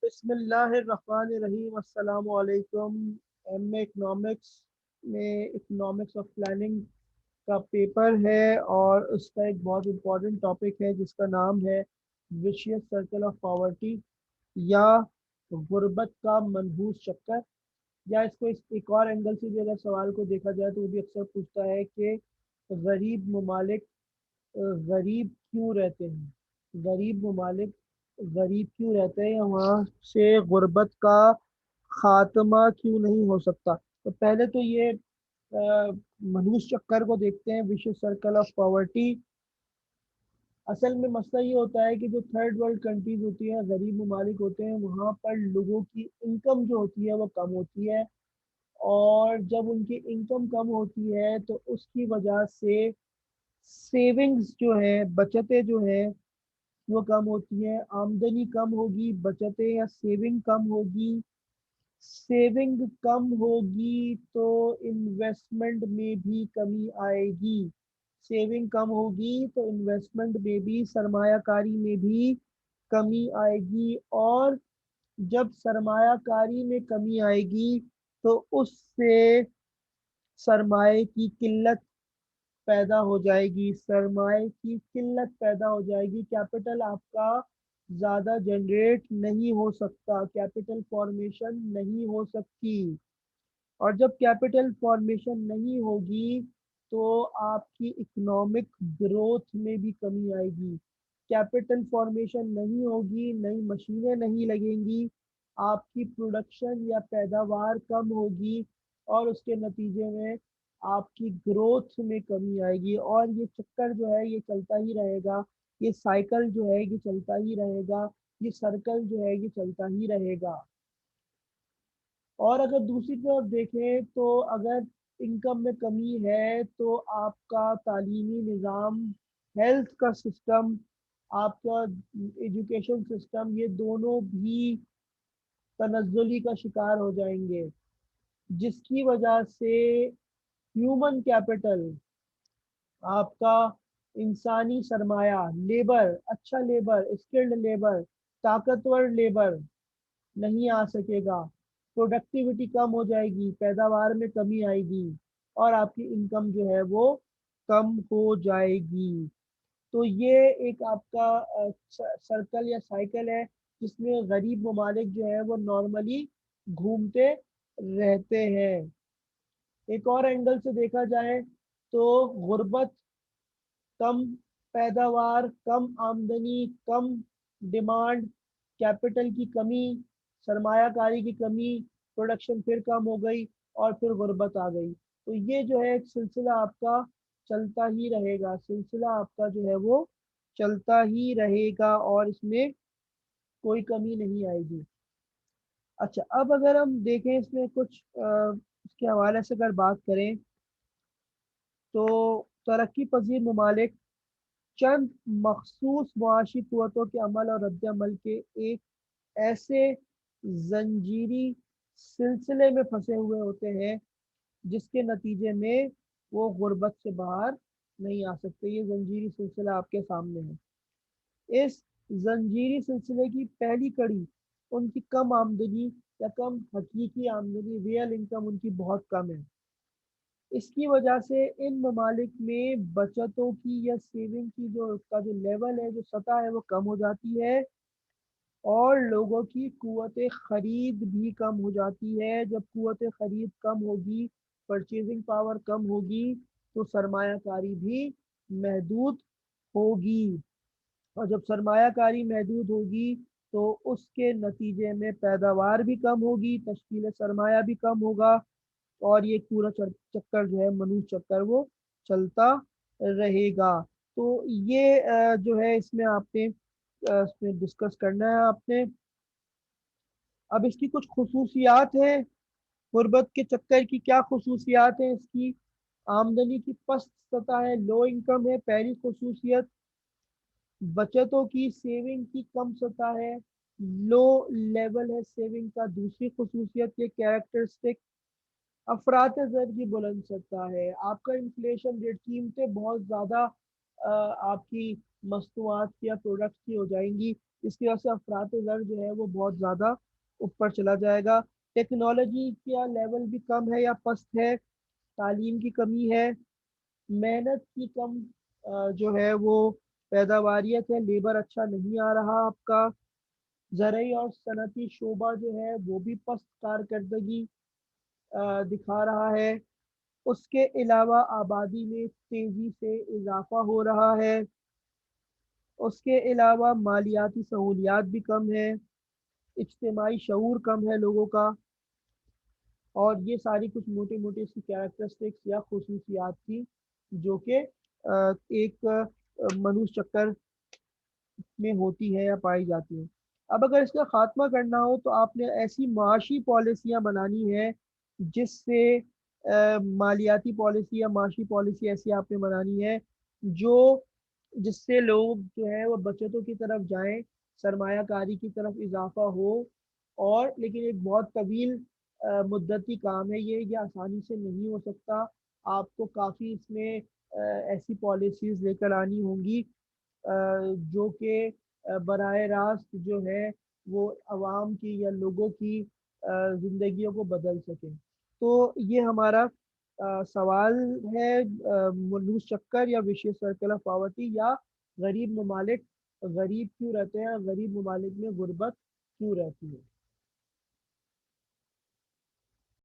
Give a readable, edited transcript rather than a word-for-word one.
بسم اللہ الرحمن الرحیم، السلام علیکم۔ ایم اے اکنامکس میں اکنامکس آف پلاننگ کا پیپر ہے اور اس کا ایک بہت امپورٹنٹ ٹاپک ہے جس کا نام ہے وشیس سرکل آف پاورٹی یا غربت کا منحوس چکر، یا اس کو ایک اور اینگل سے بھی اگر سوال کو دیکھا جائے تو وہ بھی اکثر پوچھتا ہے کہ غریب ممالک غریب کیوں رہتے ہیں، غریب ممالک غریب کیوں رہتے ہیں، یا وہاں سے غربت کا خاتمہ کیوں نہیں ہو سکتا۔ تو پہلے تو یہ منحوس چکر کو دیکھتے ہیں، وشیس سرکل آف پاورٹی۔ اصل میں مسئلہ یہ ہوتا ہے کہ جو تھرڈ ورلڈ کنٹریز ہوتی ہیں، غریب ممالک ہوتے ہیں، وہاں پر لوگوں کی انکم جو ہوتی ہے وہ کم ہوتی ہے، اور جب ان کی انکم کم ہوتی ہے تو اس کی وجہ سے سیونگز جو ہیں، بچتیں جو ہیں وہ کم ہوتی ہیں۔ آمدنی کم ہوگی، بچتیں یا سیونگ کم ہوگی، سیونگ کم ہوگی تو انویسٹمنٹ میں بھی کمی آئے گی، سیونگ کم ہوگی تو انویسٹمنٹ میں بھی، سرمایہ کاری میں بھی کمی آئے گی، اور جب سرمایہ کاری میں کمی آئے گی تو اس سے سرمایہ کی قلت پیدا ہو جائے گی، سرمایہ کی قلت پیدا ہو جائے گی، کیپٹل آپ کا زیادہ جنریٹ نہیں ہو سکتا، کیپٹل فارمیشن نہیں ہو سکتی، اور جب کیپٹل فارمیشن نہیں ہوگی تو آپ کی اکنامک گروتھ میں بھی کمی آئے گی۔ کیپٹل فارمیشن نہیں ہوگی، نئی مشینیں نہیں لگیں گی، آپ کی پروڈکشن یا پیداوار کم ہوگی، اور اس کے نتیجے میں آپ کی گروتھ میں کمی آئے گی، اور یہ چکر جو ہے یہ چلتا ہی رہے گا، یہ سائیکل جو ہے یہ چلتا ہی رہے گا، یہ سرکل جو ہے یہ چلتا ہی رہے گا۔ اور اگر دوسری طرف دیکھیں تو اگر انکم میں کمی ہے تو آپ کا تعلیمی نظام، ہیلتھ کا سسٹم، آپ کا ایجوکیشن سسٹم، یہ دونوں بھی تنزلی کا شکار ہو جائیں گے، جس کی وجہ سے ہیومن کیپٹل، آپ کا انسانی سرمایہ، لیبر، اچھا لیبر، اسکلڈ لیبر، طاقتور لیبر نہیں آ سکے گا، پروڈکٹیوٹی کم ہو جائے گی، پیداوار میں کمی آئے گی، اور آپ کی انکم جو ہے وہ کم ہو جائے گی۔ تو یہ ایک آپ کا سرکل یا سائیکل ہے جس میں غریب ممالک جو ہے وہ نارملی گھومتے رہتے ہیں۔ ایک اور اینگل سے دیکھا جائے تو غربت، کم پیداوار، کم آمدنی، کم ڈیمانڈ، کیپٹل کی کمی، سرمایہ کاری کی کمی، پروڈکشن پھر کم ہو گئی، اور پھر غربت آ گئی، تو یہ جو ہے ایک سلسلہ آپ کا چلتا ہی رہے گا، سلسلہ آپ کا جو ہے وہ چلتا ہی رہے گا، اور اس میں کوئی کمی نہیں آئے گی۔ اچھا، اب اگر ہم دیکھیں اس میں کچھ اس کے حوالے سے اگر بات کریں تو ترقی پذیر ممالک چند مخصوص معاشی قوتوں کے عمل اور رد عمل کے ایک ایسے زنجیری سلسلے میں پھنسے ہوئے ہوتے ہیں جس کے نتیجے میں وہ غربت سے باہر نہیں آ سکتے۔ یہ زنجیری سلسلہ آپ کے سامنے ہے۔ اس زنجیری سلسلے کی پہلی کڑی ان کی کم آمدنی یا کم حقیقی آمدنی، ریئل انکم ان کی بہت کم ہے۔ اس کی وجہ سے ان ممالک میں بچتوں کی یا سیونگ کی کا جو لیول ہے، جو سطح ہے، وہ کم ہو جاتی ہے، اور لوگوں کی قوت خرید بھی کم ہو جاتی ہے۔ جب قوت خرید کم ہوگی، پرچیزنگ پاور کم ہوگی، تو سرمایہ کاری بھی محدود ہوگی، اور جب سرمایہ کاری محدود ہوگی تو اس کے نتیجے میں پیداوار بھی کم ہوگی، تشکیل سرمایہ بھی کم ہوگا، اور یہ پورا چکر جو ہے منحوس چکر وہ چلتا رہے گا۔ تو یہ جو ہے اس میں آپ نے اس میں ڈسکس کرنا ہے آپ نے۔ اب اس کی کچھ خصوصیات ہیں، غربت کے چکر کی کیا خصوصیات ہیں؟ اس کی آمدنی کی پست سطح ہے، لو انکم ہے، پہلی خصوصیت۔ بچتوں کی، سیونگ کی کم سطح ہے، لو لیول ہے سیونگ کا، دوسری خصوصیت یہ کیریکٹرسٹک۔ افراط زر کی بلند سطح ہے، آپ کا انفلیشن ریٹ، قیمتیں بہت زیادہ آپ کی مصنوعات کی یا پروڈکٹس کی ہو جائیں گی، اس کی وجہ سے افراط زر جو ہے وہ بہت زیادہ اوپر چلا جائے گا۔ ٹیکنالوجی کا لیول بھی کم ہے یا پست ہے، تعلیم کی کمی ہے، محنت کی کم جو ہے وہ پیداواریت ہے، لیبر اچھا نہیں آ رہا آپ کا، زرعی اور صنعتی شعبہ جو ہے وہ بھی پست کارکردگی دکھا رہا ہے۔ اس کے علاوہ آبادی میں تیزی سے اضافہ ہو رہا ہے، اس کے علاوہ مالیاتی سہولیات بھی کم ہے، اجتماعی شعور کم ہے لوگوں کا، اور یہ ساری کچھ موٹے موٹے اس کی کیریکٹرسٹکس یا خصوصیات تھی جو کہ ایک منوج چکر میں ہوتی ہے یا پائی جاتی ہیں۔ اب اگر اس کا خاتمہ کرنا ہو تو آپ نے ایسی معاشی پالیسیاں بنانی ہے جس سے مالیاتی پالیسی یا معاشی پالیسی ایسی آپ نے بنانی ہے جو جس سے لوگ جو ہے وہ بچتوں کی طرف جائیں، سرمایہ کاری کی طرف اضافہ ہو، اور لیکن ایک بہت طویل مدتی کام ہے یہ آسانی سے نہیں ہو سکتا۔ آپ کو کافی اس میں ایسی پالیسیز لے کر آنی ہوں گی جو کہ براہ راست جو ہے وہ عوام کی یا لوگوں کی زندگیوں کو بدل سکیں۔ تو یہ ہمارا سوال ہے، ملوث چکر یا وشیش سرکل آف پاورٹی، یا غریب ممالک غریب کیوں رہتے ہیں، غریب ممالک میں غربت کیوں رہتی ہے۔